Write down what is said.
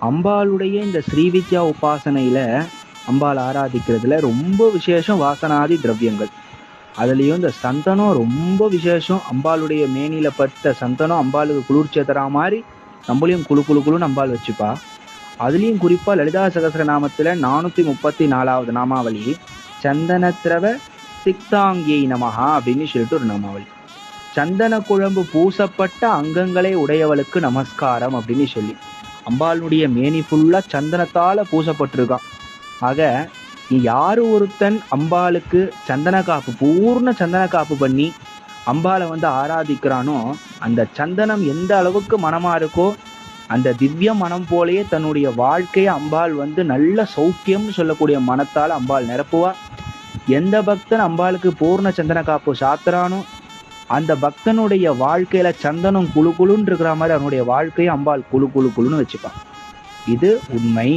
அம்பாளுடைய இந்த ஸ்ரீவித்யா உபாசனையில அம்பாள் ஆராதிக்கிறதுல ரொம்ப விசேஷம் வாசனாதி திரவியங்கள். அதுலயும் இந்த சந்தனம் ரொம்ப விசேஷம். அம்பாளுடைய மேனியில பட்ட சந்தனம் அம்பாளுக்கு குளிர்ச்சியை தரா மாதிரி நம்மளையும் குழு குழு குழுன்னு அம்பாள் வச்சுப்பா. அதுலயும் குறிப்பா லலிதா சகஸ்ரநாமத்துல 434வது நாமாவளி சந்தனத்திரவ சிக்தாங்கியை நமஹா அப்படின்னு சொல்லிட்டு ஒரு நாமாவளி. சந்தன குழம்பு பூசப்பட்ட அங்கங்களை உடையவளுக்கு நமஸ்காரம் அப்படின்னு சொல்லி அம்பாளுடைய மேனி ஃபுல்லா சந்தனத்தால பூசப்பட்டிருக்கான். ஆக யாரு ஒருத்தன் அம்பாளுக்கு சந்தன காப்பு பூர்ண சந்தன காப்பு பண்ணி அம்பாளை ஆராதிக்கிறானோ அந்த சந்தனம் எந்த அளவுக்கு மனமா இருக்கோ அந்த திவ்ய மனம் போலயே தன்னுடைய வாழ்க்கையை அம்பாள் நல்ல சௌக்கியம்னு சொல்லக்கூடிய மனத்தால் அம்பாள் நிரப்புவா. எந்த பக்தன் அம்பாளுக்கு பூர்ண சந்தன காப்பு சாத்துறானோ அந்த பக்தனுடைய வாழ்க்கையில சந்தனம் குழு குழுன்னு இருக்கிற மாதிரி அவனுடைய வாழ்க்கையை அம்பாள் குழு குழு குழுன்னு வச்சுப்பான். இது உண்மை.